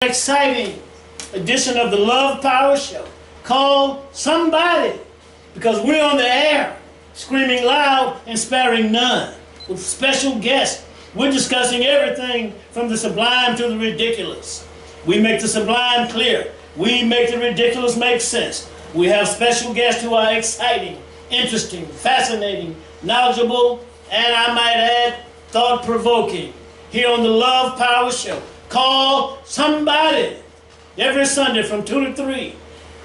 Exciting edition of the Love Power Show. Call somebody, because we're on the air, screaming loud and sparing none. With special guests, we're discussing everything from the sublime to the ridiculous. We make the sublime clear. We make the ridiculous make sense. We have special guests who are exciting, interesting, fascinating, knowledgeable, and I might add, thought-provoking. Here on the Love Power Show. Call somebody every Sunday from 2 to 3.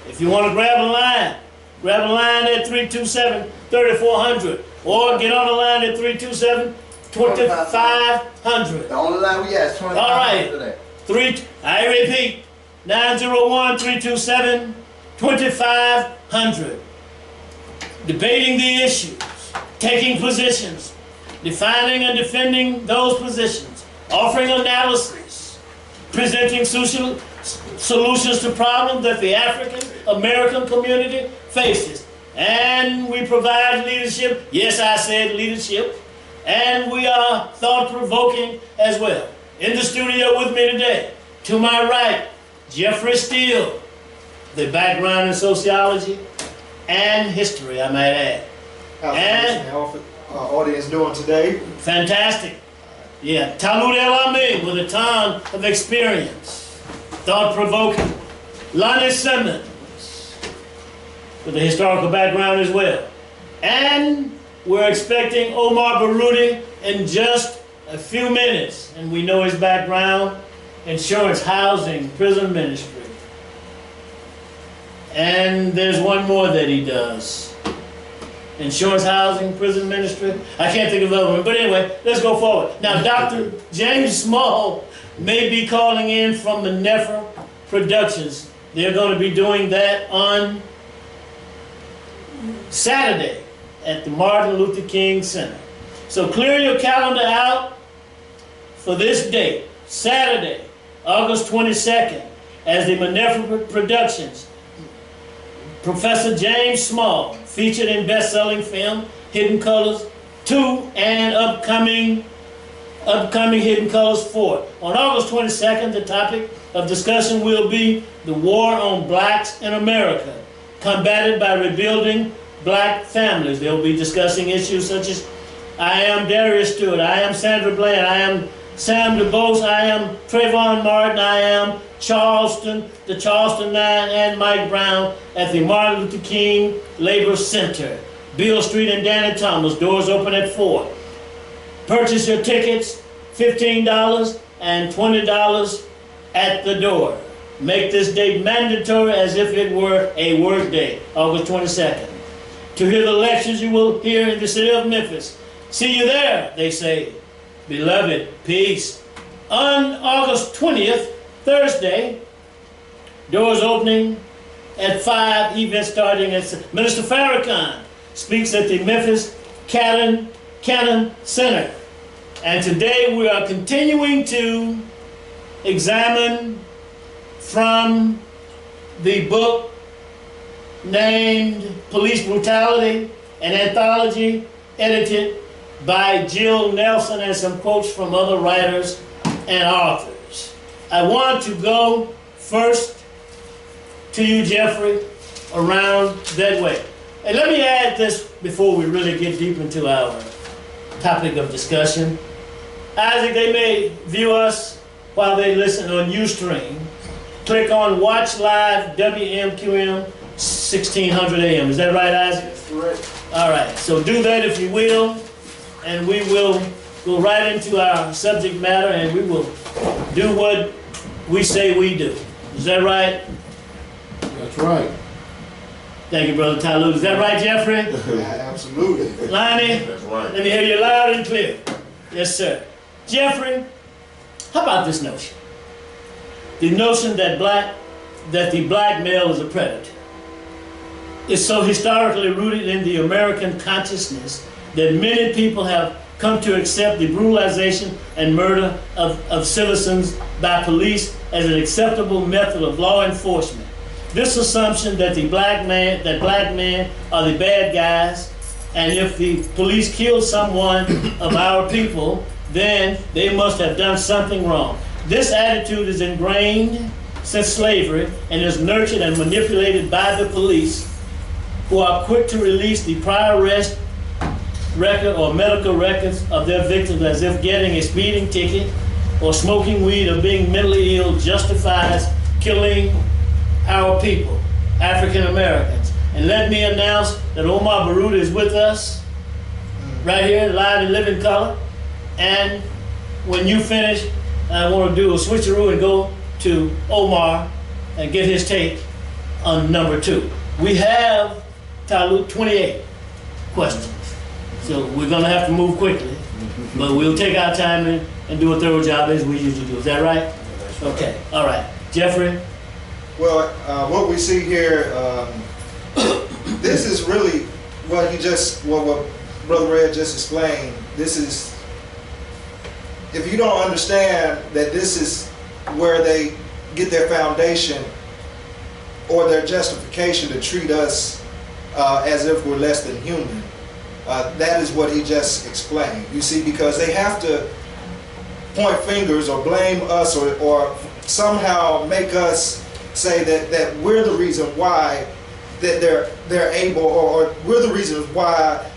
If you want to grab a line at 327-3400 or get on the line at 327-2500. The only line we got is 2500. All right. I repeat, 901-327-2500. Debating the issues, taking positions, defining and defending those positions, offering analysis, presenting solutions to problems that the African-American community faces. And we provide leadership. Yes, I said leadership. And we are thought-provoking as well. In the studio with me today, to my right, Jeffrey Steele, the background in sociology and history, I might add. How's the audience doing today? Fantastic. Yeah, Talud El-Amin with a ton of experience, thought-provoking. Lonnie Simmons with a historical background as well. And we're expecting Omar Baruti in just a few minutes, and we know his background: insurance, housing, prison ministry. And there's one more that he does. Insurance, housing, prison ministry. I can't think of the other one. But anyway, let's go forward. Now, Dr. James Small may be calling in from the Nefer Productions. They're going to be doing that on Saturday at the Martin Luther King Center. So clear your calendar out for this date, Saturday, August 22nd, as the Nefer Productions. Professor James Small, featured in best-selling film Hidden Colors 2 and upcoming Hidden Colors 4. On August 22nd, the topic of discussion will be the war on blacks in America, combated by rebuilding black families. They'll be discussing issues such as I am Darius Stewart, I am Sandra Bland, I am Sam DuBose, I am Trayvon Martin, I am Charleston, the Charleston 9, and Mike Brown at the Martin Luther King Labor Center, Beale Street and Danny Thomas. Doors open at 4. Purchase your tickets, $15 and $20 at the door. Make this date mandatory as if it were a work day, August 22nd. To hear the lectures you will hear in the city of Memphis. See you there, they say. Beloved, peace. On August 20th, Thursday, doors opening at 5, event starting at 6. Minister Farrakhan speaks at the Memphis Cannon Center. And today we are continuing to examine from the book named Police Brutality, an anthology edited by Jill Nelson, and some quotes from other writers and authors. I want to go first to you, Jeffrey, around that way. And let me add this before we really get deep into our topic of discussion. Isaac, they may view us while they listen on Ustream. Click on Watch Live WMQM 1600 AM. Is that right, Isaac? That's correct. All right, so do that if you will, and we will go right into our subject matter, and we will do what we say we do. Is that right? That's right. Thank you, Brother Talud. Is that right, Jeffrey? Absolutely. Lonnie? That's right. Let me hear you loud and clear. Yes, sir. Jeffrey, how about this notion? The notion that the black male is a predator is so historically rooted in the American consciousness that many people have come to accept the brutalization and murder of citizens by police as an acceptable method of law enforcement. This assumption that black men are the bad guys, and if the police kill someone of our people, then they must have done something wrong. This attitude is ingrained since slavery and is nurtured and manipulated by the police, who are quick to release the prior arrest record or medical records of their victims as if getting a speeding ticket or smoking weed or being mentally ill justifies killing our people, African Americans. And let me announce that Omar Baruta is with us right here, live in living color. And when you finish, I want to do a switcheroo and go to Omar and get his take on number 2. We have, Talut, 28 questions. So we're going to have to move quickly, but we'll take our time and do a thorough job as we usually do. Is that right? Okay, all right. Jeffrey? Well, what we see here, this is really what Brother Redd just explained. This is, if you don't understand that this is where they get their foundation or their justification to treat us as if we're less than human, that is what he just explained. You see, because they have to point fingers or blame us or somehow make us say that we're the reason why that they're able, or we're the reason why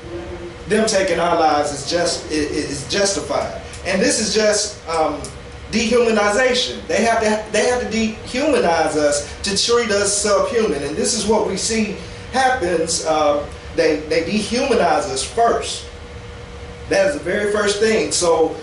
them taking our lives is justified. And this is just dehumanization. They have to dehumanize us to treat us subhuman, and this is what we see happens. They dehumanize us first. That is the very first thing. So,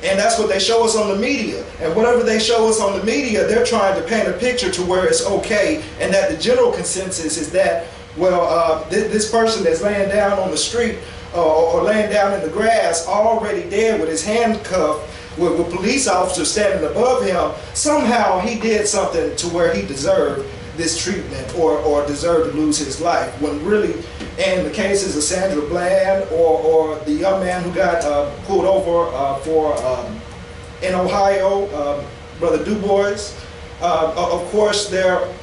and that's what they show us on the media. And whatever they show us on the media, they're trying to paint a picture to where it's okay, and that the general consensus is that, well, this person that's laying down on the street or laying down in the grass, already dead with his handcuffed, with police officers standing above him, somehow he did something to where he deserved this treatment or deserved to lose his life, when really, in the cases of Sandra Bland or the young man who got pulled over in Ohio, Brother Du Bois, of course well,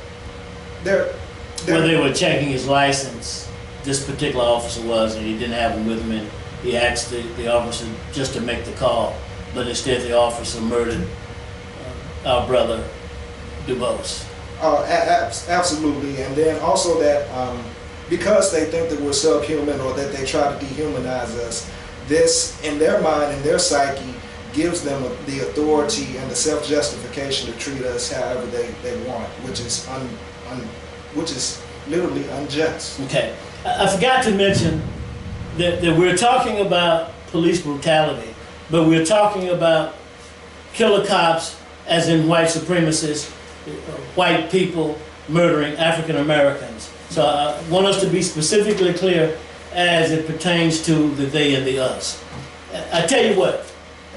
they were checking his license. This particular officer was, and he didn't have him with him, and he asked the officer just to make the call, but instead the officer murdered our brother Du Bois. Absolutely. And then also that because they think that we're subhuman or that they try to dehumanize us, this, in their mind, in their psyche, gives them the authority and the self-justification to treat us however they want, which is literally unjust. Okay. I forgot to mention that we're talking about police brutality, but we're talking about killer cops as in white supremacists, white people murdering African Americans. So I want us to be specifically clear as it pertains to the they and the us. I tell you what,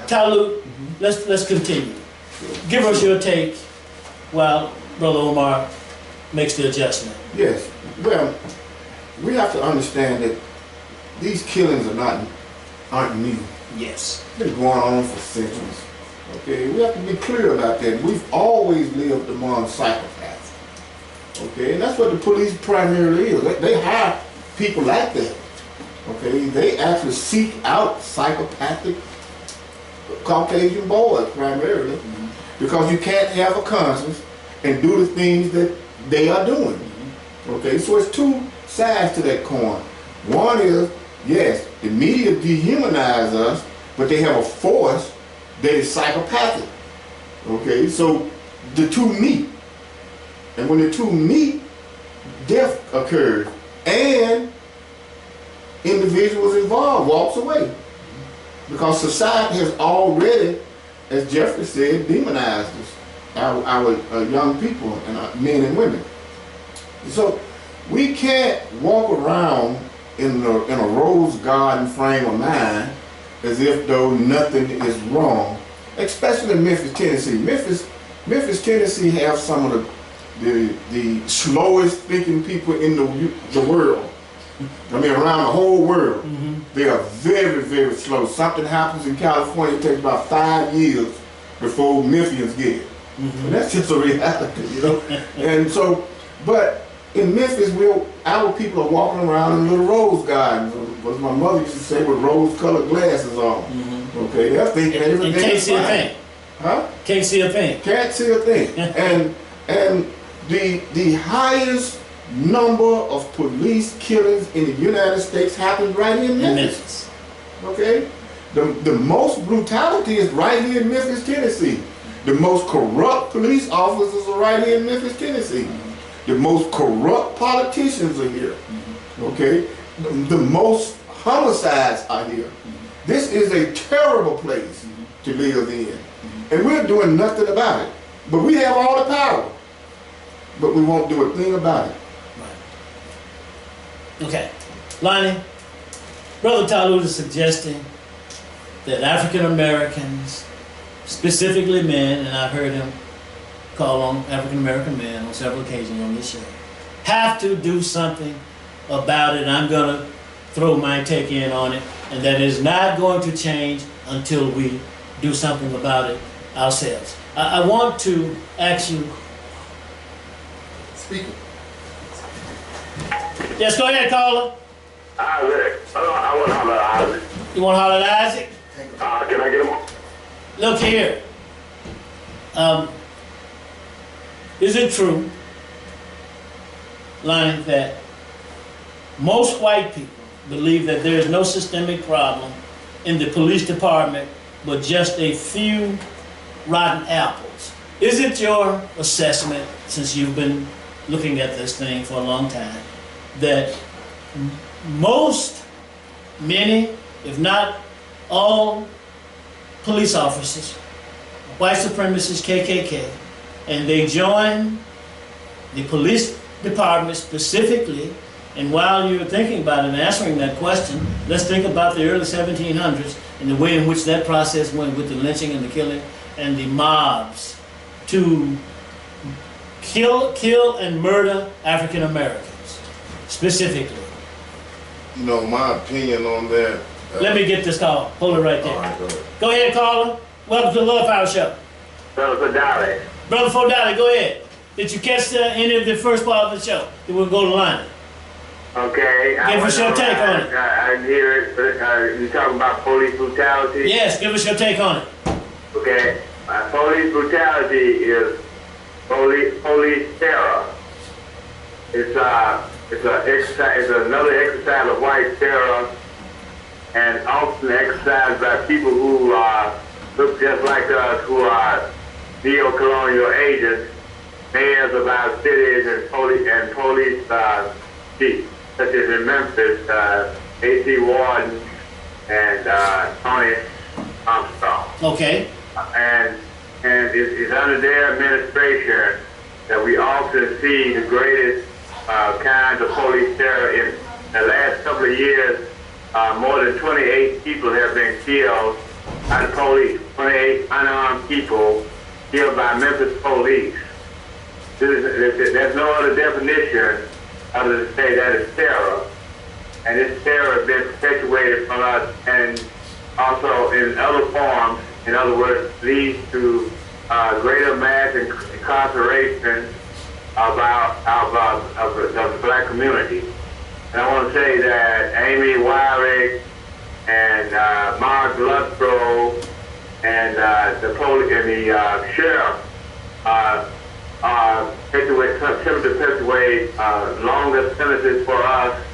Talut, let's continue. Give us your take while Brother Omar makes the adjustment. Yes, well, we have to understand that these killings aren't new. Yes. It's been going on for centuries. Okay, we have to be clear about that. We've always lived among psychopaths. Okay, and that's what the police primarily is. They hire people like that. Okay, they actually seek out psychopathic Caucasian boys primarily, because you can't have a conscience and do the things that they are doing. Okay, so it's two sides to that coin. One is, yes, the media dehumanize us, but they have a force that is psychopathic. Okay, so the two meet. And when the two meet, death occurs. And individuals involved walks away. Because society has already, as Jeffrey said, demonized us, our young people and men and women. So we can't walk around in a rose garden frame of mind as if though nothing is wrong, especially in Memphis, Tennessee. Memphis, Tennessee have some of the slowest thinking people in the world. I mean, around the whole world. They are very, very slow. Something happens in California, it takes about 5 years before Memphians get it. And that's just a reality, you know. And so, but in Memphis, our people are walking around in little rose gardens, what my mother used to say, with rose-colored glasses on. Okay, they're thinking everything can't see a thing. Huh? Can't see a thing. Can't see a thing. and the highest number of police killings in the United States happens right here in Memphis. Okay? The most brutality is right here in Memphis, Tennessee. The most corrupt police officers are right here in Memphis, Tennessee. The most corrupt politicians are here. Okay? The most homicides are here. This is a terrible place to live in. And we're doing nothing about it. But we have all the power. But we won't do a thing about it. Right. Okay. Lonnie, Brother Talud is suggesting that African Americans, specifically men, and I've heard him call on African American men on several occasions on this show, have to do something about it. I'm going to throw my take in on it, and that is not going to change until we do something about it ourselves. I want to ask you. Speaker. Yes, go ahead, caller. Isaac. I want to holler at Isaac. You want to holler at Isaac? Can I get him? Look here. Is it true, Lonnie, that most white people believe that there is no systemic problem in the police department but just a few rotten apples? Is it your assessment, since you've been looking at this thing for a long time, that many, if not all, police officers, white supremacists, KKK, and they join the police department specifically? And while you're thinking about it and answering that question, let's think about the early 1700s and the way in which that process went with the lynching and the killing and the mobs to kill and murder African Americans specifically. You know, my opinion on that. Let me get this call. Hold it right there. All right, go ahead. Go ahead, caller. Welcome to the Love Hour Show. Brother Fadali. Brother Fodali, go ahead. Did you catch any of the first part of the show? Then we'll go to line. Okay. Give us your take on it. I hear it. You talking about police brutality? Yes, give us your take on it. Okay. Police brutality is police terror. It's another exercise of white terror, and often exercised by people who look just like us, who are neo-colonial agents, mayors of our cities, and police chiefs, such as in Memphis, A.C. Warden and Tony Armstrong. Okay. And it's under their administration that we often see the greatest kinds of police terror. In the last couple of years, more than 28 people have been killed by the police, 28 unarmed people killed by Memphis police. There's no other definition other than to say that it's terror. And this terror has been perpetuated from us and also in other forms, in other words, leads to greater mass incarceration of the black community. And I want to say that Amy Wyrick and Mark Luttrow and the police and the sheriff attempted to perpetuate longer sentences for us.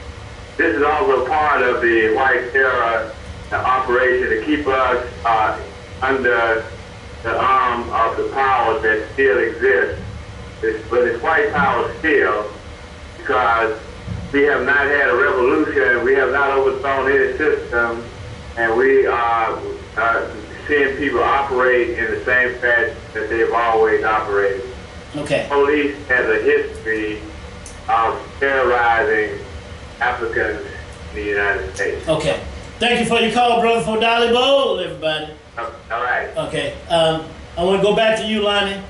This is also part of the white terror operation to keep us under the arm of the powers that still exist. But it's white power still, because we have not had a revolution, we have not overthrown any system, and we are seeing people operate in the same fashion that they've always operated. Okay. Police has a history of terrorizing Africans in the United States. Okay. Thank you for your call, Brother Fodali Bowl, everybody. All right. Okay. I want to go back to you, Lonnie.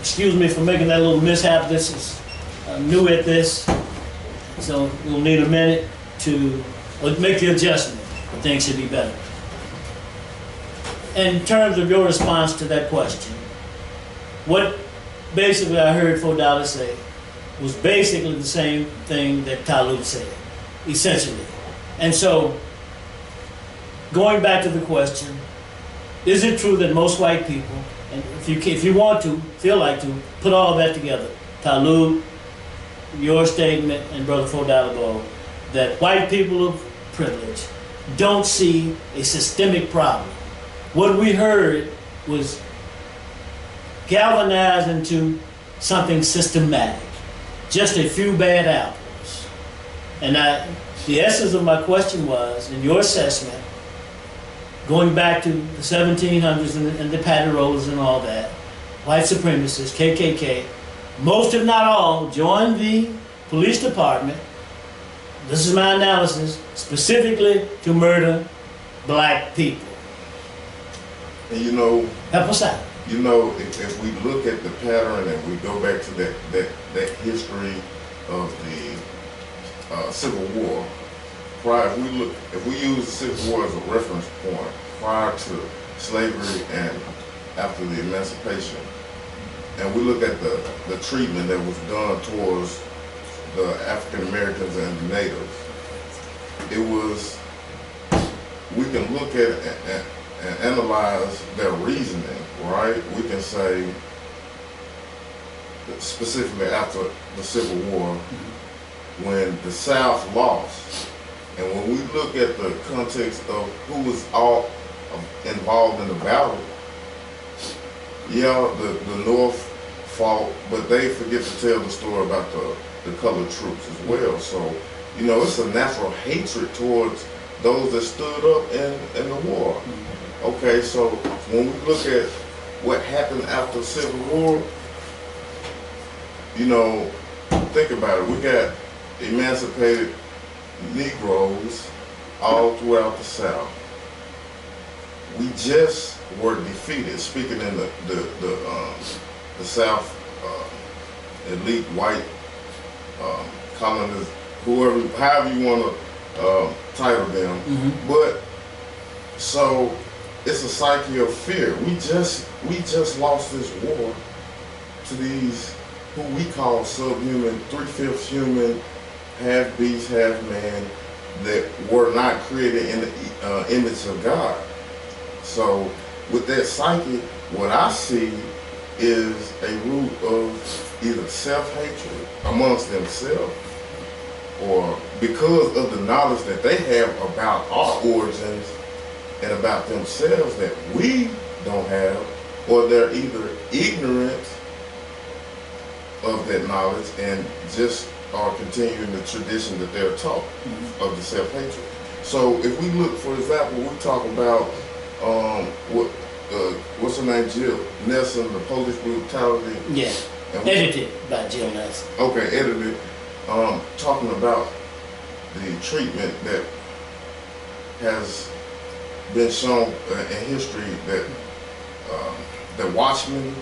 Excuse me for making that little mishap. This is new at this, so we'll need a minute to make the adjustment. But things should be better. In terms of your response to that question, what basically I heard Fodali say was basically the same thing that Talud said, essentially. And so, going back to the question, is it true that most white people, and if you want to, feel like to, put all that together, Talib, your statement, and Brother Fodalabo, that white people of privilege don't see a systemic problem? What we heard was galvanized into something systematic, just a few bad apples. And the essence of my question was, in your assessment, going back to the 1700s and the patty rollers and all that, white supremacists, KKK, most if not all, joined the police department, this is my analysis, specifically to murder black people. And you know, help us out. You know, if we look at the pattern and we go back to that history of the Civil War, if we use the Civil War as a reference point prior to slavery and after the emancipation, and we look at the treatment that was done towards the African Americans and the natives, we can look at it and analyze their reasoning, right? We can say, specifically after the Civil War, when the South lost, and when we look at the context of who was all involved in the battle, yeah, the North fought, but they forget to tell the story about the colored troops as well. So, you know, it's a natural hatred towards those that stood up in the war. Okay, so when we look at what happened after the Civil War, you know, think about it. We got emancipated Negroes all throughout the South. We just were defeated, speaking in the South elite white colonists, however you want to title them. But so it's a psyche of fear. We just lost this war to these who we call subhuman, 3/5 human, half beast, half man, that were not created in the image of God. So with that psyche, what I see is a root of either self-hatred amongst themselves, or because of the knowledge that they have about our origins and about themselves that we don't have, or they're either ignorant of that knowledge and just are continuing the tradition that they're taught of the self-hatred. So if we look, for example, we talk about what's her name, Jill Nelson, the police brutality. Yeah, edited by Jill Nelson. Okay, edited. Talking about the treatment that has been shown in history that the watchmen,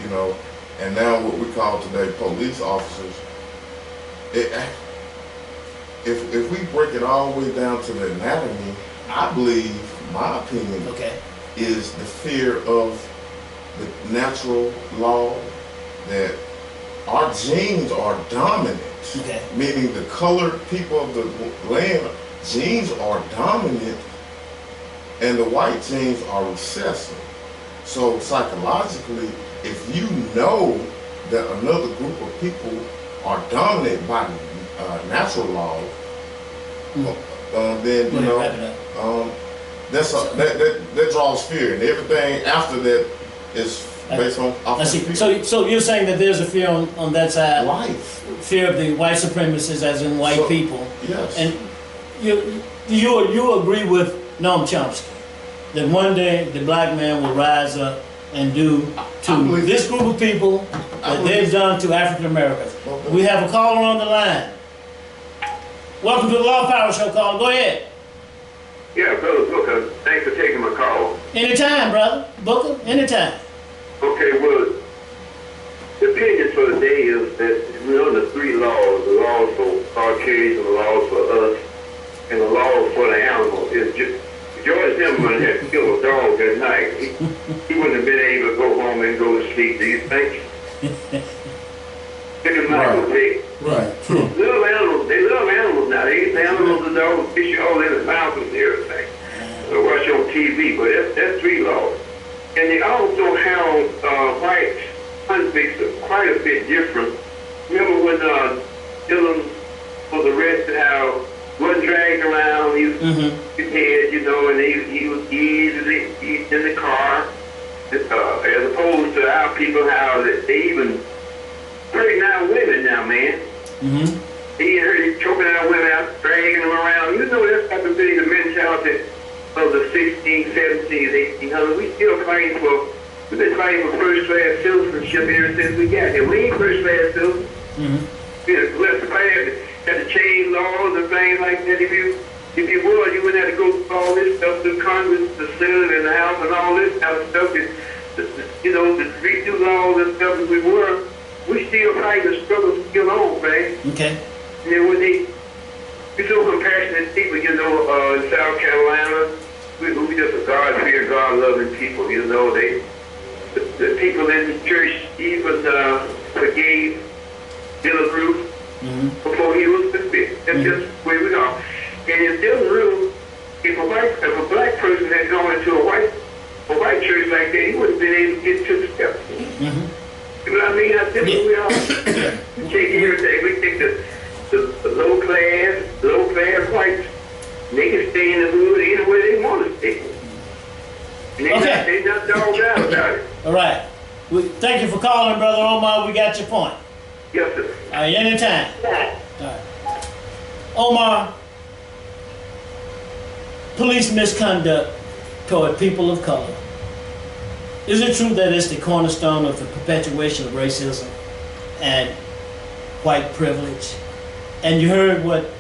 you know, and now what we call today police officers. If we break it all the way down to the anatomy, I believe, my opinion, is the fear of the natural law that our genes are dominant, meaning the colored people of the land genes are dominant and the white genes are recessive. So psychologically, if you know that another group of people are dominated by natural law, then you know that draws fear, and everything after that is based on. I see. So you're saying that there's a fear on that side, fear of the white supremacists, as in white people. Yes. And you agree with Noam Chomsky that one day the black man will rise up and do to this group of people that they've done to African Americans. We have a caller on the line. Welcome to the Law Power Show, caller. Go ahead. Yeah, Brother Booker, thanks for taking my call. Anytime, brother. Booker, anytime. Okay, well, the opinion for the day is that we're under three laws: the laws for Caucasians, the laws for us, and the laws for the animal. George Zimmerman had killed a dog that night. He wouldn't have been able to go home and go to sleep, do you think? Look at Michael Vick. Right, true. Little animals, they love animals now. They eat the animals, the dogs, fish all in the mountains and everything. watch on TV, but that's 3 laws. And they also have white convicts are quite a bit different. Remember when Dylan was arrested, how wasn't dragged around, he was his head, you know, and he was easily in the car, as opposed to our people, how they even hurting our women now, man. He choking our women out, dragging them around. You know, that's got to be the mentality of the 16, 17, 1800s. We still fighting for, we've been fighting for first class citizenship ever since we got here. We ain't first class citizens. We have to fight, had to change laws and things like that. If you would, you wouldn't have to go through all this stuff, the Congress, the Senate, and the House, and all this kind of stuff. You know, the redo laws and stuff as we were. We still fighting the struggle still on, man. Okay. And then when we're so compassionate people, you know, in South Carolina, we just a God-fearing, God-loving people, you know. The people in the church even forgave Dylan Roof before he was convicted. That's just where we are. And if Dylan Roof, if a black person had gone into a white church like that, he wouldn't have been able to get to the steps. You know what I mean? How different we are. We take everything. We take the low class whites. They can stay in the hood anywhere they want to stay. And they're not dogged out about it. All right. Thank you for calling, Brother Omar. We got your point. Yes, sir. All right, anytime. All right. Omar, police misconduct toward people of color. Is it true that it's the cornerstone of the perpetuation of racism and white privilege? And you heard what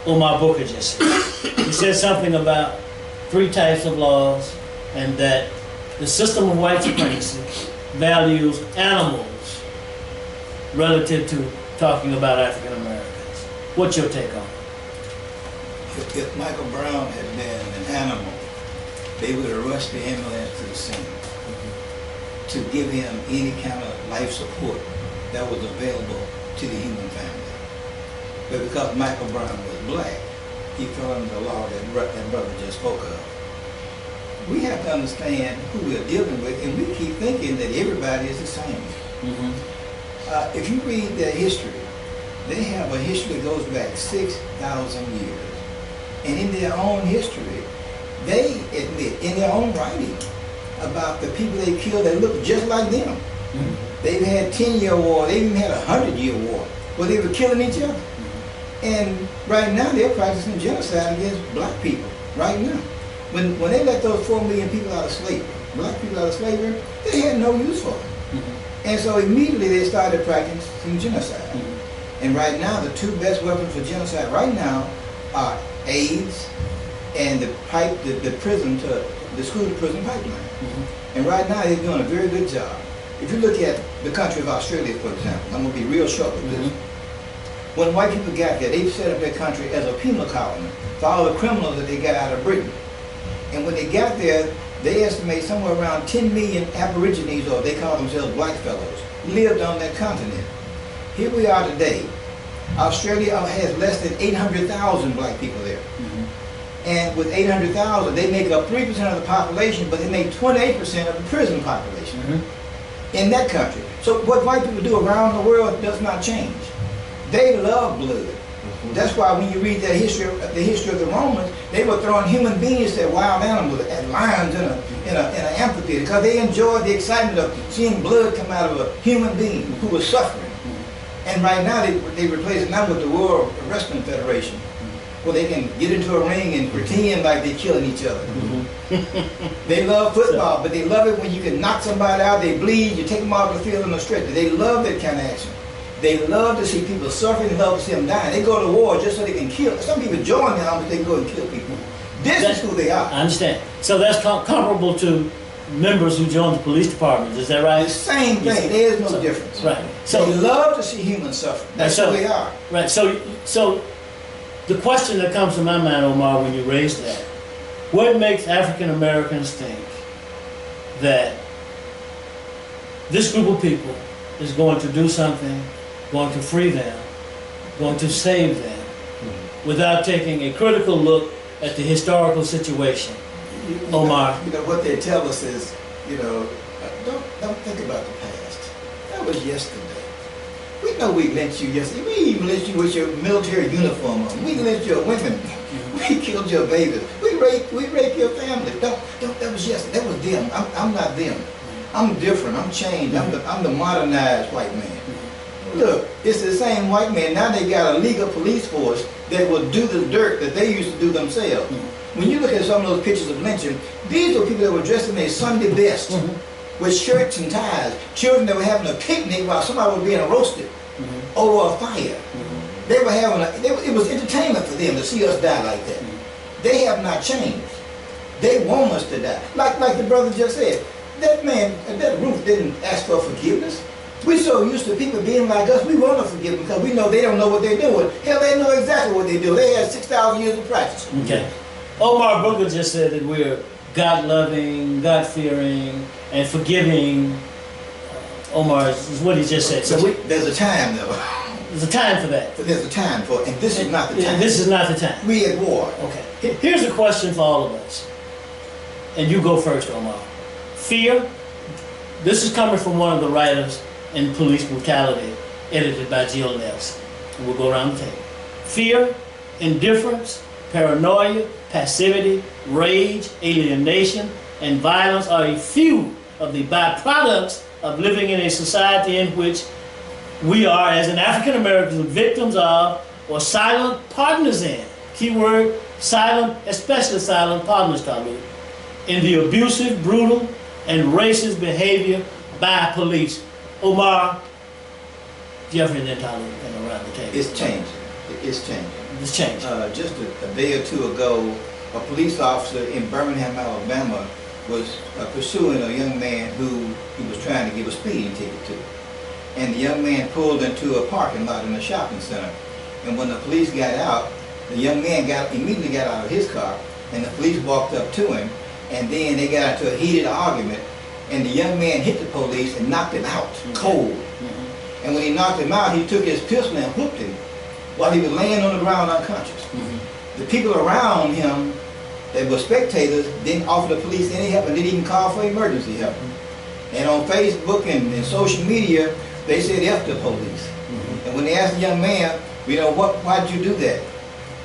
Omar Booker just said. He said something about 3 types of laws, and that the system of white supremacy values animals relative to talking about African Americans. What's your take on it? If Michael Brown had been an animal, they would have rushed the ambulance to the scene to give him any kind of life support that was available to the human family. But because Michael Brown was black, he fell under the law that brother just spoke of. We have to understand who we're dealing with, and we keep thinking that everybody is the same. If you read their history, they have a history that goes back 6,000 years. And in their own history, they admit in their own writing about the people they killed that looked just like them. They've had 10-year war, they even had a 100-year war, where they were killing each other. And right now they're practicing genocide against black people, right now. When they let those 4 million people out of slavery, black people out of slavery, they had no use for them. And so immediately they started practicing genocide. And right now the 2 best weapons for genocide right now are AIDS and the school to prison pipeline. And right now they're doing a very good job. If you look at the country of Australia, for example, I'm going to be real short with this. When white people got there, they set up their country as a penal colony for all the criminals that they got out of Britain. And when they got there, they estimate somewhere around 10 million Aborigines, or they call themselves black fellows, lived on that continent. Here we are today. Australia has less than 800,000 black people there. And with 800,000, they make up 3% of the population, but they make 28% of the prison population in that country. So what white people do around the world does not change. They love blood. That's why when you read the history of the Romans, they were throwing human beings at wild animals, at lions in an amphitheater, because they enjoyed the excitement of seeing blood come out of a human being who was suffering. And right now they replace it now with the World Wrestling Federation, where they can get into a ring and pretend like they're killing each other. They love football, but they love it when you can knock somebody out, they bleed, you take them off the field on the stretcher. They love that kind of action. They love to see people suffering, they love to see them dying. They go to war just so they can kill. Some people join the army, they can go and kill people. This is who they are. I understand. So that's comparable to members who join the police department, is that right? The same thing, there is no difference. Right. So they love to see humans suffer. That's who they are. Right, so the question that comes to my mind, Omar, when you raise that, what makes African Americans think that this group of people is going to do something, going to free them, going to save them, without taking a critical look at the historical situation. Omar. You know, what they tell us is, you know, don't think about the past. That was yesterday. We know we lynched you yesterday. We even lynched you with your military uniform on. We lynched your women. We killed your babies. We raped your family. That was yesterday. That was them. I'm not them. I'm different. I'm changed. I'm the modernized white man. Look, it's the same white man. Now they got a legal police force that will do the dirt that they used to do themselves. When you look at some of those pictures of lynching, these were people that were dressed in their Sunday best, with shirts and ties. Children that were having a picnic while somebody was being roasted over a fire. They were having it was entertainment for them to see us die like that. They have not changed. They want us to die. Like the brother just said, that man, that Ruth didn't ask for forgiveness. We're so used to people being like us, we want to forgive them because we know they don't know what they're doing. Hell, they know exactly what they do. They had 6,000 years of practice. Okay. Omar Booker just said that we're God-loving, God-fearing, and forgiving. Omar is what he just said. So there's a time, though. There's a time for that. There's a time for it, and this is not the time. This is not the time. We at war. Okay. Here's a question for all of us. And you go first, Omar. Fear. This is coming from one of the writers in Police Brutality, edited by Jill Nelson. And we'll go around the table. Fear, indifference, paranoia, passivity, rage, alienation, and violence are a few of the byproducts of living in a society in which we are, as an African Americans, victims of or silent partners in. Keyword, silent, especially silent partners, Talib, in the abusive, brutal, and racist behavior by police. Omar, Jeffrey, and then Talib, and around the table. It's changing. It's changing. It's changing. Just a day or two ago, a police officer in Birmingham, Alabama, was pursuing a young man who he was trying to give a speeding ticket to. And the young man pulled into a parking lot in a shopping center. And when the police got out, the young man immediately got out of his car, and the police walked up to him, and then they got into a heated argument, and the young man hit the police and knocked him out, cold. And when he knocked him out, he took his pistol and whooped him while he was laying on the ground unconscious. The people around him that were spectators didn't offer the police any help and didn't even call for emergency help. And on Facebook and social media, they said F the police. And when they asked the young man, you know, why did you do that?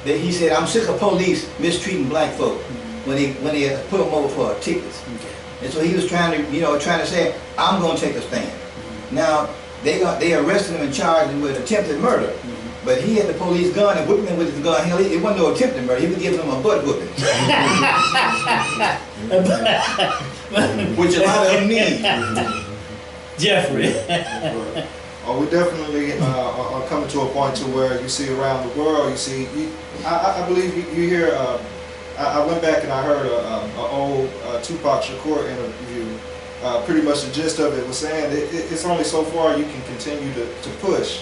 He said, I'm sick of police mistreating black folk when they put them over for tickets. And so he was trying to say, I'm going to take a stand. Now, they arrested him and charged him with attempted murder. But he had the police gun and whipping him with his gun. Hell, it wasn't no attempted murder. He was giving them a butt whooping. Which a lot of them need. Jeffrey. We definitely are coming to a point to where you see around the world, I believe you hear, I went back and I heard an old Tupac Shakur interview. Pretty much the gist of it was saying it's only so far you can continue to push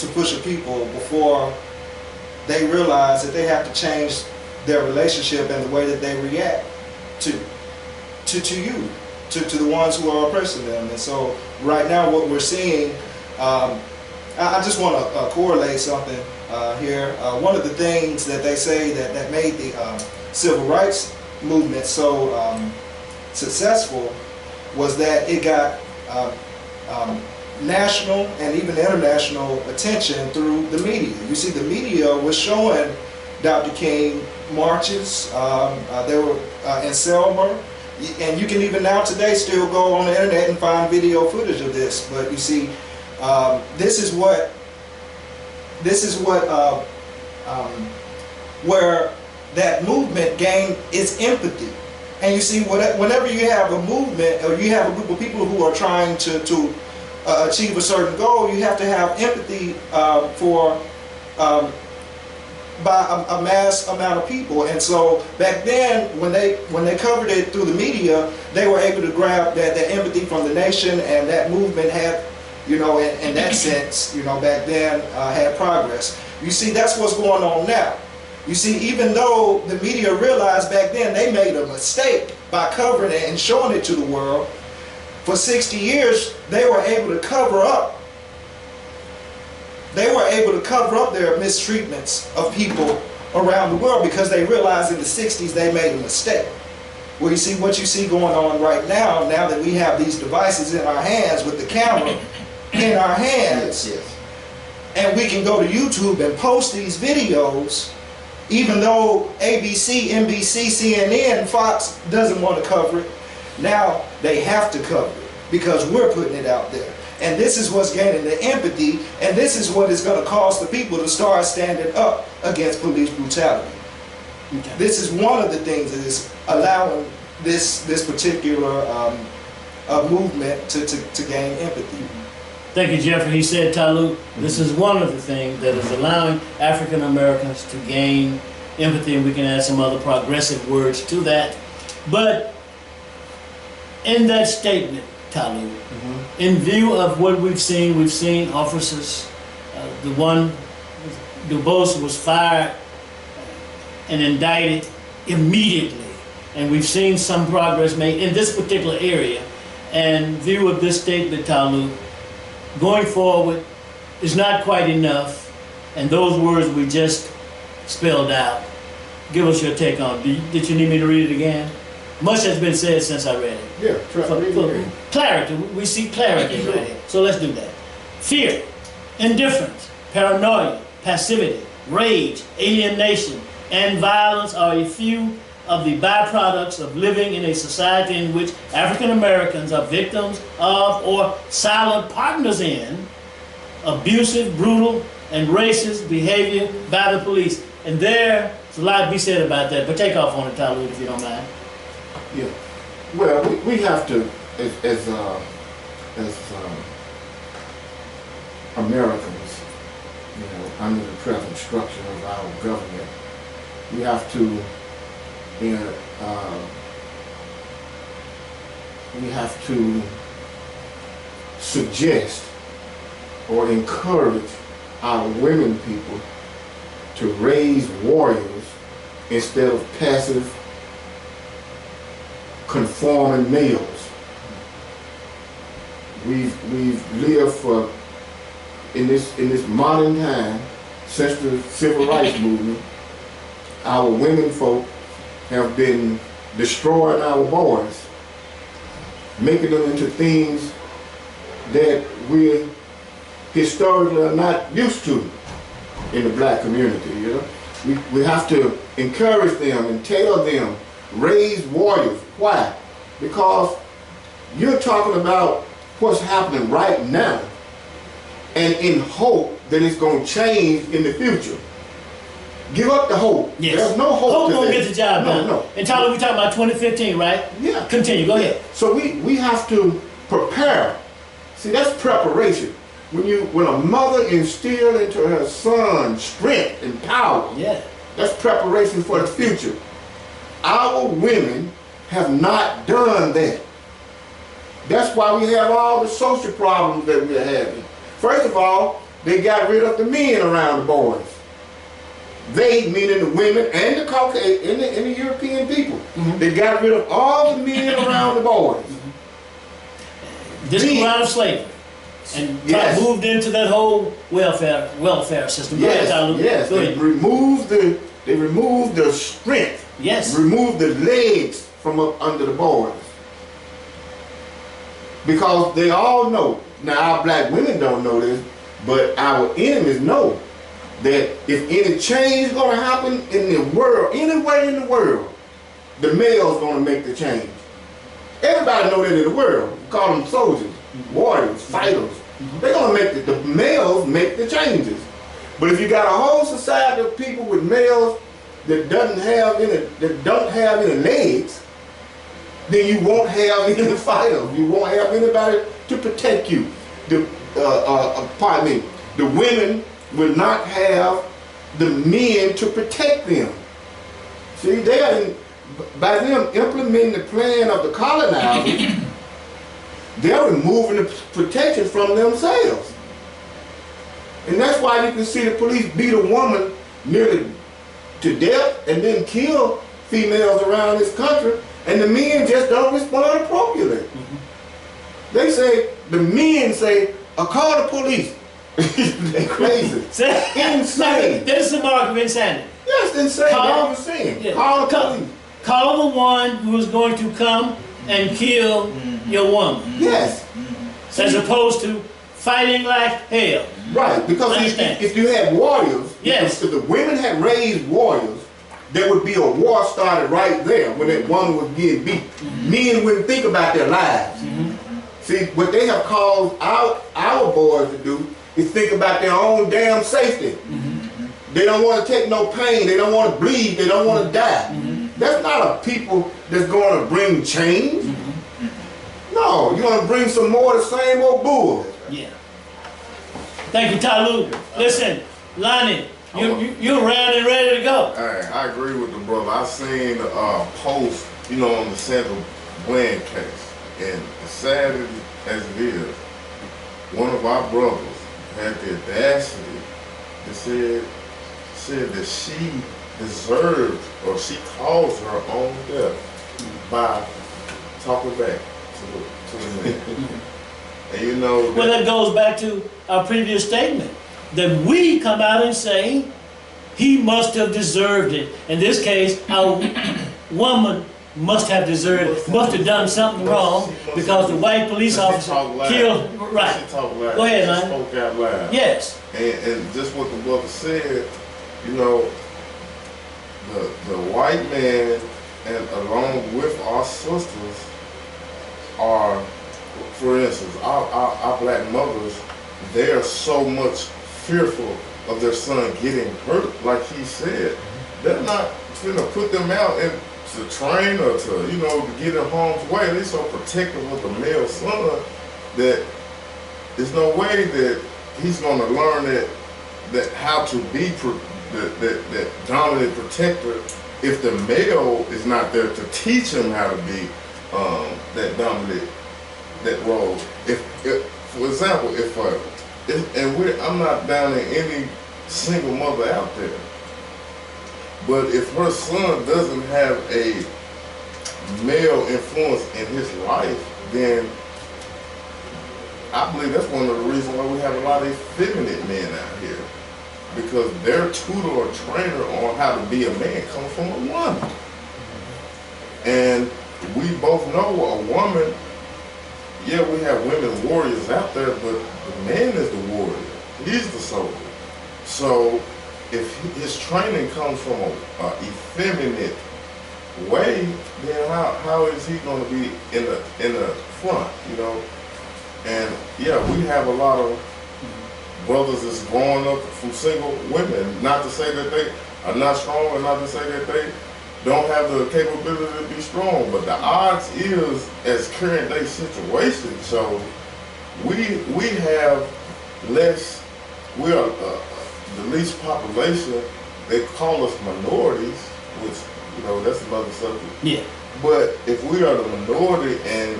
a people before they realize that they have to change their relationship and the way that they react to you, to the ones who are oppressing them. And so right now what we're seeing, I just want to correlate something here. One of the things that they say that made the civil rights movement so successful was that it got national and even international attention through the media. You see, the media was showing Dr. King marches. They were in Selma, and you can even now today still go on the internet and find video footage of this. But you see, this is where that movement gained its empathy. And you see, whenever you have a movement or you have a group of people who are trying to achieve a certain goal, you have to have empathy by a mass amount of people. And so back then, when they covered it through the media, they were able to grab that empathy from the nation, and that movement had, in that sense, back then had progress. You see, that's what's going on now. You see, even though the media realized back then they made a mistake by covering it and showing it to the world, for 60 years they were able to cover up. They were able to cover up their mistreatments of people around the world because they realized in the 60s they made a mistake. Well, you see what you see going on right now, now that we have these devices in our hands with the camera in our hands, Yes. and we can go to YouTube and post these videos, even though ABC, NBC, CNN, Fox doesn't want to cover it. Now they have to cover it because we're putting it out there. And this is what's gaining the empathy, and this is what is going to cause the people to start standing up against police brutality. Okay. This is one of the things that is allowing this particular movement to gain empathy. Thank you, Jeffrey. He said, Talu, this is one of the things that is allowing African Americans to gain empathy, and we can add some other progressive words to that. But in that statement, Talu, in view of what we've seen officers, the one, Dubose was fired and indicted immediately, and we've seen some progress made in this particular area. And in view of this statement, Talu, going forward is not quite enough, and those words we just spelled out. Give us your take on it. Did you need me to read it again? Much has been said since I read it. Yeah, try to read it For again. clarity, we see clarity right here. So let's do that. Fear, indifference, paranoia, passivity, rage, alienation, and violence are a few of the byproducts of living in a society in which African Americans are victims of or silent partners in abusive, brutal, and racist behavior by the police. And there's a lot to be said about that, but take off on it, Tyler, if you don't mind. Yeah. Well, we have to, as Americans, you know, under the present structure of our government, we have to, suggest or encourage our women people to raise warriors instead of passive, conforming males. We've lived for in this modern time since the civil rights movement. Our women folk have been destroying our boys, making them into things that we historically are not used to in the black community. You know, we have to encourage them and tell them, raise warriors. Why? Because you're talking about what's happening right now, and in hope that it's going to change in the future. Give up the hope. Yes. There's no hope. Hope won't get the job done. No. And Tyler, we're talking about 2015, right? Yeah. Continue, go ahead. So we have to prepare. See, that's preparation. When a mother instills into her son strength and power, Yeah. that's preparation for the future. Our women have not done that. That's why we have all the social problems that we're having. First of all, they got rid of the men around the boys. They, meaning the women and the Caucasian and the European people. They got rid of all the men around the boys. This grew out of slavery. And Yes. moved into that whole welfare system. Go ahead, Tyler. Yes, Go they ahead. removed the strength. Yes. Removed the legs from up under the boys. Because they all know, now our black women don't know this, but our enemies know that if any change is going to happen in the world, anywhere in the world, the male's going to make the change. Everybody know that in the world. We call them soldiers, warriors, fighters. They're going to make the males make the changes. But if you got a whole society of people with males that don't have any legs, then you won't have any fighters. You won't have anybody to protect you. The women will not have the men to protect them. See, by them implementing the plan of the colonizers, they're removing the protection from themselves. And that's why you can see the police beat a woman nearly to death and then kill females around this country, and the men just don't respond appropriately. They say, the men say, call the police. They're crazy. Insane. That is the mark of insanity. Yes, then say Call- what you're saying. yeah. Call the Call- police. Call the one who is going to come and kill your woman, Yes, as opposed to fighting like hell. right. Because Understand. if you had warriors, Yes. if the women had raised warriors, there would be a war started right there when that woman was getting beat. Men wouldn't think about their lives. See, what they have caused our boys to do is think about their own damn safety. They don't want to take no pain. They don't want to bleed. They don't want to die. That's not a people that's going to bring change. No, you're going to bring some more of the same old bull. Yeah. Thank you, Talu. Listen, Lonnie, you're around and ready to go. Hey, I agree with the brother. I seen a post, on the Sandra Bland case, and as sad as it is, one of our brothers had the audacity to said that she deserved, or she caused her own death by talking back to the man. And Well, that goes back to our previous statement, that we come out and say, he must have deserved it. In this case, our woman must have deserved it, must have done something wrong, because the white police officer killed, right. She talked loud. Go ahead, She man. spoke out loud. Yes. And just what the brother said, the white man, and along with our sisters, are, for instance, our black mothers, they are so much fearful of their son getting hurt, like he said. They're not gonna put them out and to train or to get in harm's way. They're so protective of the male son that there's no way that he's gonna learn that how to be that dominant protector if the male is not there to teach him how to be that dominant, that role. If for example, I'm not down in any single mother out there, but if her son doesn't have a male influence in his life, then I believe that's one of the reasons why we have a lot of effeminate men out here, because their tutor or trainer on how to be a man comes from a woman. And we both know a woman, yeah, we have women warriors out there, but the man is the warrior. He's the soldier. So if his training comes from a effeminate way, then how is he going to be in the front, And yeah, we have a lot of brothers that's growing up from single women. Not to say that they are not strong, and not to say that they don't have the capability to be strong, but the odds is, as current day situation, so we have less. We are the least population. They call us minorities, which that's another subject. Yeah. But if we are the minority and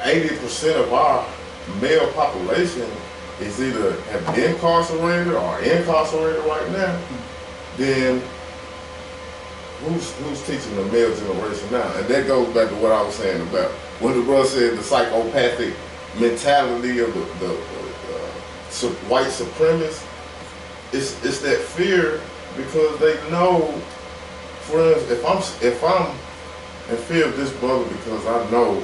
80% of our male population is either have been incarcerated or incarcerated right now, then who's teaching the male generation now? And that goes back to what I was saying about when the brother said the psychopathic mentality of the white supremacists. It's that fear, because they know, for instance, if I'm in fear of this brother because I know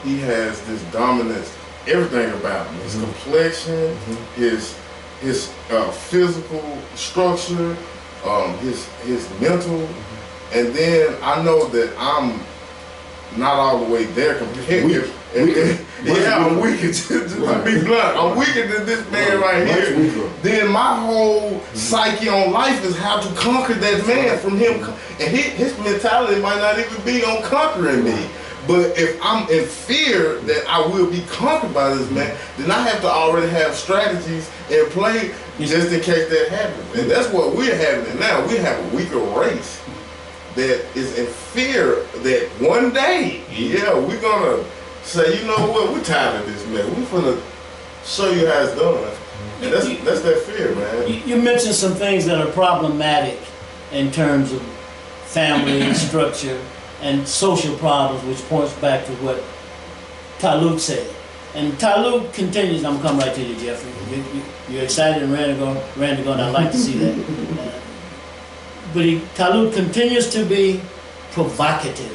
he has this dominance, everything about him, his complexion, his physical structure, his mental, and then I know that I'm not all the way there compared. I'm weaker. To be blunt, I'm weaker than this man right here. Then my whole psyche on life is how to conquer that man from him, and his mentality might not even be on conquering me. But if I'm in fear that I will be conquered by this man, then I have to already have strategies in play just in case that happens. And that's what we're having now. We have a weaker race that is in fear that one day, we're gonna say, you know what, we're tired of this man. We're gonna show you how it's done. And that's that fear, man. You mentioned some things that are problematic in terms of family structure and social problems, which points back to what Taluk said. And Taluk continues, I'm gonna come right to you, Jeffrey. You're excited and ready to go, and I'd like to see that. But Taluk continues to be provocative.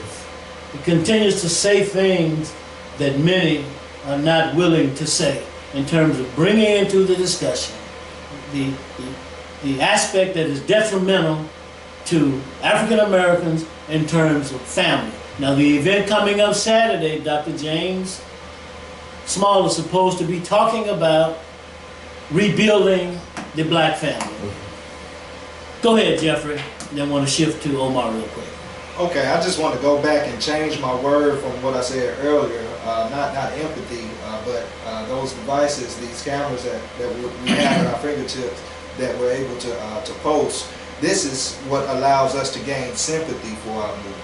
He continues to say things that many are not willing to say in terms of bringing into the discussion the aspect that is detrimental to African Americans in terms of family. Now, the event coming up Saturday, Dr. James Small is supposed to be talking about rebuilding the black family. Go ahead, Jeffrey. Then want to shift to Omar real quick. Okay, I just want to go back and change my word from what I said earlier. Not empathy, but those devices, these cameras that we have at our fingertips that we're able to post. This is what allows us to gain sympathy for our movement.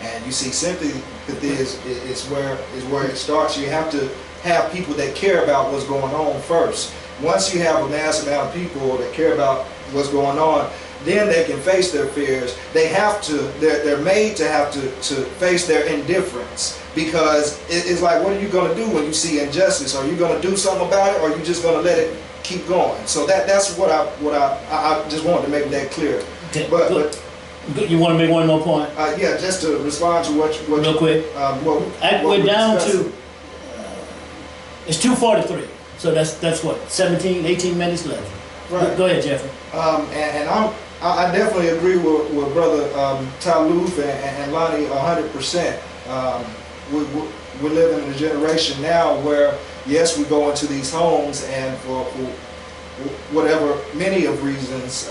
And you see, sympathy is where it starts. You have to have people that care about what's going on first. Once you have a mass amount of people that care about what's going on, then they can face their fears. They're made to have to face their indifference, because it's like, what are you going to do when you see injustice? Are you going to do something about it, or are you just going to let it keep going? So that's what I just wanted to make that clear. Okay. But you want to make one more point? Yeah, just to respond to what real quick. We're down to it's 2:43. So that's what, 17, 18 minutes left. Right. Go ahead, Jeffrey. And I definitely agree with Brother Taluf and Lonnie 100%. We're living in a generation now where, yes, we go into these homes, and for whatever, many of reasons,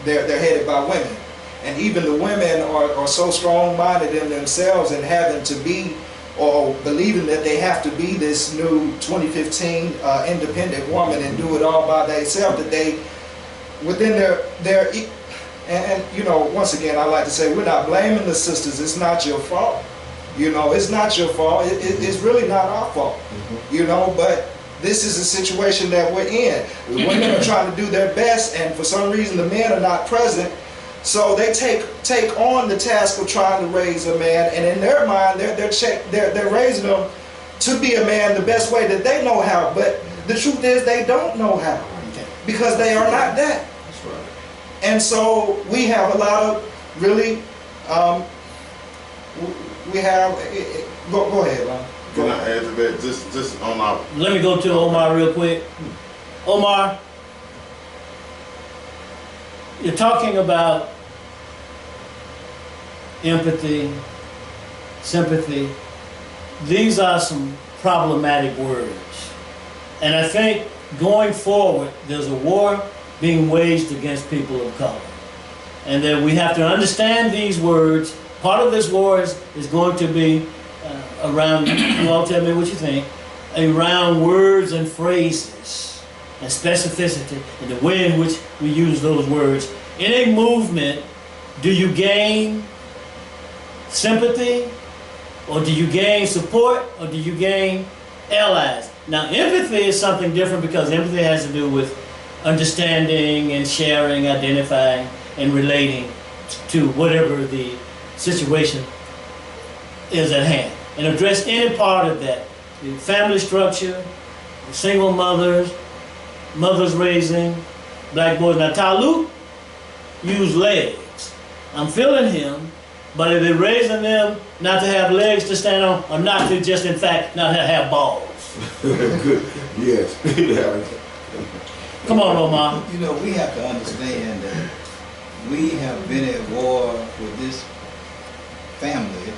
they're headed by women. And even the women are so strong-minded in themselves and having to be, or believing that they have to be this new 2015 independent woman and do it all by themselves, that they, within their and you know, once again, I like to say, we're not blaming the sisters. It's not your fault. You know, it's not your fault. It's really not our fault. You know, but this is a situation that we're in. The women are trying to do their best, and for some reason the men are not present. So they take on the task of trying to raise a man, and in their mind, they're raising them to be a man the best way that they know how. But the truth is, they don't know how, because they are not that. That's right. And so we have a lot of really, we have. Go ahead, Ron. Can I add to that? Just on our. Let me go to Omar real quick. Omar, you're talking about empathy, sympathy. These are some problematic words. And I think going forward, there's a war being waged against people of color. And that we have to understand these words. Part of this war is going to be around, you all tell me what you think, around words and phrases and specificity and the way in which we use those words. In a movement, do you gain sympathy, or do you gain support, or do you gain allies? Now, empathy is something different, because empathy has to do with understanding and sharing, identifying, and relating to whatever the situation is at hand, and address any part of that. The family structure, the single mothers raising black boys. Now, Taluk used legs. I'm feeling him, but are they raising them not to have legs to stand on, or not to just, in fact, not have balls? Good. Yes. Come on, Omar. You know, we have to understand that we have been at war with this family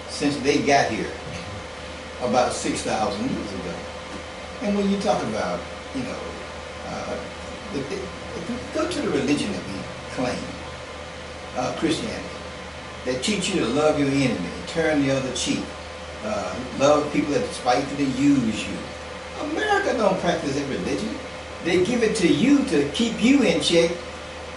since they got here about 6,000 years ago. And when you talk about, you know, go to the religion that we claim, Christianity, that teach you to love your enemy, turn the other cheek, love people that despitefully use you. America don't practice that religion. They give it to you to keep you in check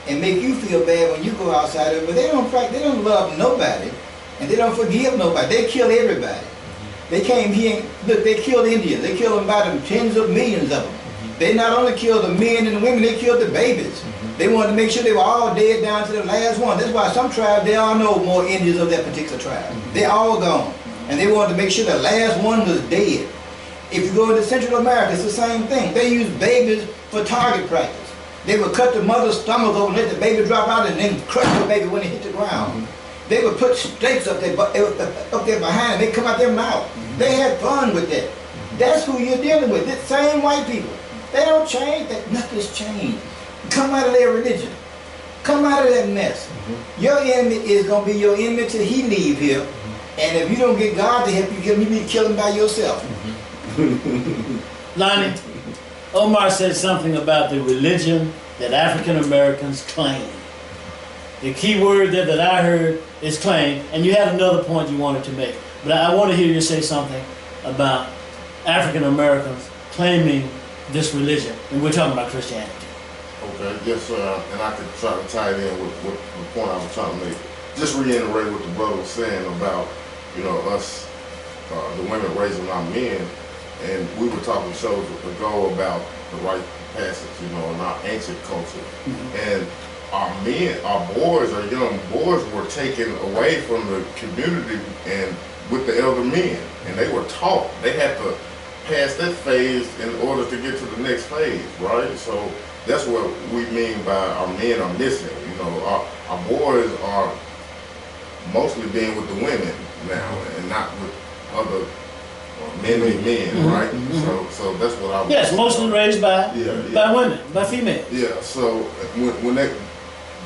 and make you feel bad when you go outside of it. But they don't love nobody, and they don't forgive nobody. They kill everybody. They came here, look, they killed Indians. They killed them by the tens of millions of them. They not only killed the men and the women, they killed the babies. They wanted to make sure they were all dead down to the last one. That's why some tribes, there are no more Indians of that particular tribe. They're all gone. And they wanted to make sure the last one was dead. If you go into Central America, it's the same thing. They use babies for target practice. They would cut the mother's stomach open, let the baby drop out, and then crush the baby when it hit the ground. They would put stakes up there behind, and they come out their mouth. They had fun with that. That's who you're dealing with. The same white people. They don't change. Nothing's changed. Come out of their religion. Come out of that mess. Your enemy is going to be your enemy till he leave here. And if you don't get God to help you kill him, you be killing by yourself. Lonnie, Omar said something about the religion that African Americans claim. The key word there that I heard is claim, and you had another point you wanted to make. But I want to hear you say something about African Americans claiming this religion, and we're talking about Christianity. Okay, yes, sir. And I could try to tie it in with the point I was trying to make. Just reiterate what the brother was saying about, you know, us, the women raising our men, and we were talking shows ago about the rite of passage, you know, in our ancient culture, and our men, our boys, our young boys were taken away from the community and with the elder men, and they were taught. They had to pass that phase in order to get to the next phase, right? So that's what we mean by our men are missing. You know, our boys are mostly being with the women now and not with other men, right? So that's what I was. Yes, mostly raised by women, by females. Yeah, so when they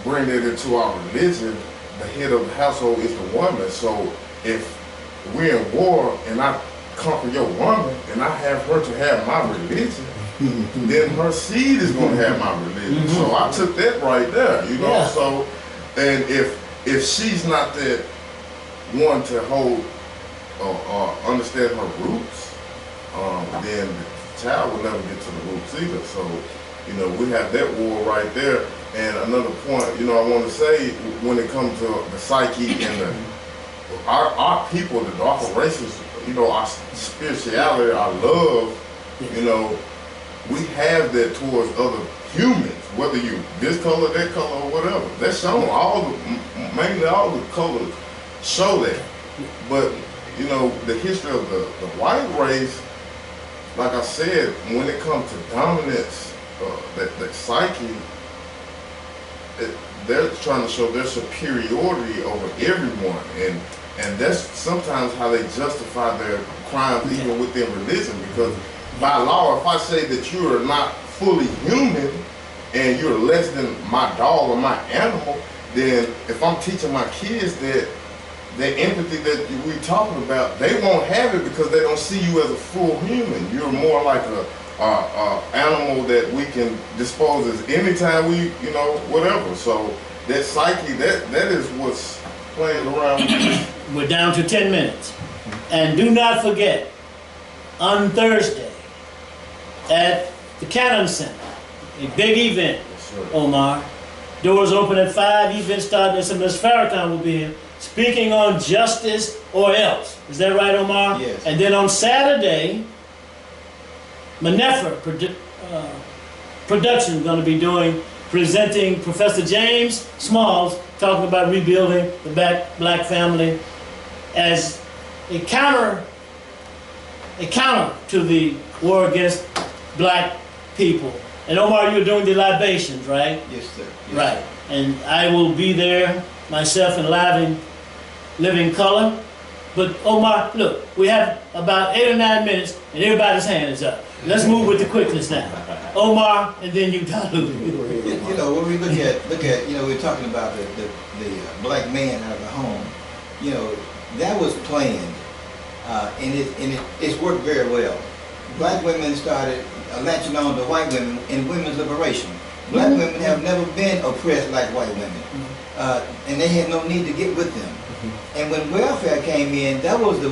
bring that into our religion, the head of the household is the woman. So if we're in war and I conquer your woman and I have her to have my religion, then her seed is going to have my religion. So I took that right there, you know. Yeah. So, and if she's not that one to hold or understand her roots, then the child will never get to the roots either. So, you know, we have that war right there. And another point, you know, I want to say when it comes to the psyche and our people, the darker races, you know, our spirituality, our love, you know, we have that towards other humans, whether you this color, that color, or whatever. That's shown. Mainly all the colors show that. But, you know, the history of the white race, like I said, when it comes to dominance, that psyche, they're trying to show their superiority over everyone, and that's sometimes how they justify their crimes even within religion, because by law, if I say that you are not fully human and you're less than my dog or my animal, then if I'm teaching my kids that the empathy that we're talking about, they won't have it because they don't see you as a full human. You're more like a animal that we can dispose of anytime we, you know, whatever. So that psyche, that is what's playing around. We're down to 10 minutes. And do not forget, on Thursday at the Cannon Center, a big event, Omar. Doors open at 5, event starting at 7. Ms. Farrakhan will be here speaking on justice or else. Is that right, Omar? Yes. And then on Saturday, Manefra Production is going to be presenting Professor James Smalls talking about rebuilding the black family as a counter to the war against black people. And Omar, you're doing the libations, right? Yes, sir. Yes, Right. sir. And I will be there myself in living color. But Omar, look, we have about 8 or 9 minutes and everybody's hand is up. Let's move with the quickness now. Omar, and then you, Dalu. You know, when we look at, you know, we're talking about the black man out of the home. You know, that was planned, and it's worked very well. Black women started latching on to white women in women's liberation. Black women have never been oppressed like white women, and they had no need to get with them. And when welfare came in, that was the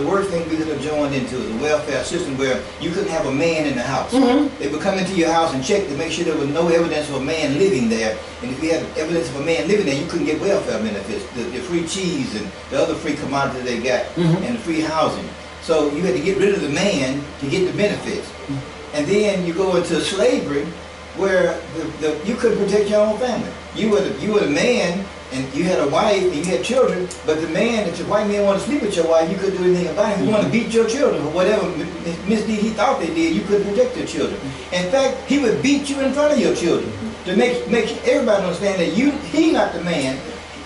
worst thing we could have joined into, the welfare system where you couldn't have a man in the house. They would come into your house and check to make sure there was no evidence of a man living there. And if you had evidence of a man living there, you couldn't get welfare benefits, the free cheese and the other free commodities they got, and the free housing. So you had to get rid of the man to get the benefits. And then you go into slavery where you couldn't protect your own family. You were the man, and you had a wife and you had children, but the man, if the white man wanted to sleep with your wife, you couldn't do anything about it. He wanted to beat your children for whatever misdeed he thought they did, you couldn't protect your children. In fact, he would beat you in front of your children to make everybody understand that he not the man.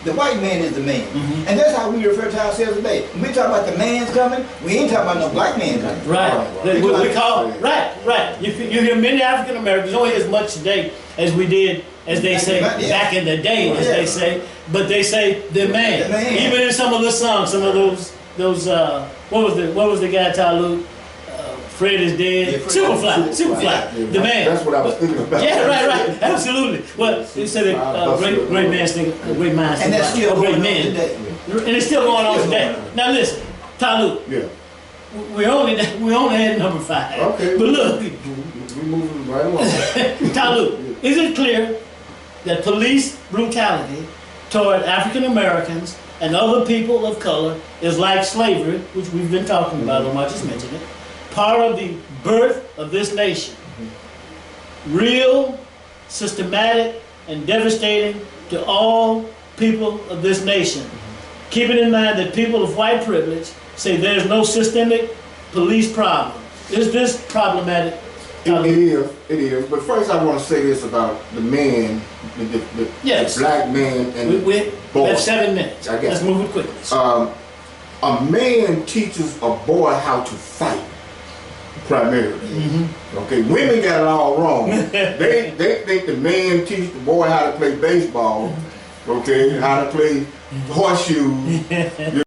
The white man is the man. And that's how we refer to ourselves today. When we talk about the man's coming, we ain't talking about no black man coming. Right. We call right. You hear many African Americans don't hear as much today as we did, as they say back in the day, as they say. But they say the man. Even in some of the songs, some of those what was the guy Talib? Fred is dead. Superfly. The man. That's what I was thinking about. Yeah, right. Absolutely. Well, you said great man think, great minds think, and that's still great going men. on today. And it's still going on today. Now listen, Talib. Yeah. We only had number 5. Okay. But look, we moving right along. Talib, is it clear that police brutality toward African Americans and other people of color is like slavery, which we've been talking about, Omar just mentioned it, part of the birth of this nation? Real, systematic, and devastating to all people of this nation. Keeping in mind that people of white privilege say there's no systemic police problem. Is this problematic? It is. But first I want to say this about the man, the black man and we boy. have 7 minutes. I guess. Let's move it quickly. A man teaches a boy how to fight, primarily. Okay, women got it all wrong. they think the man teach the boy how to play baseball, okay, how to play horseshoes.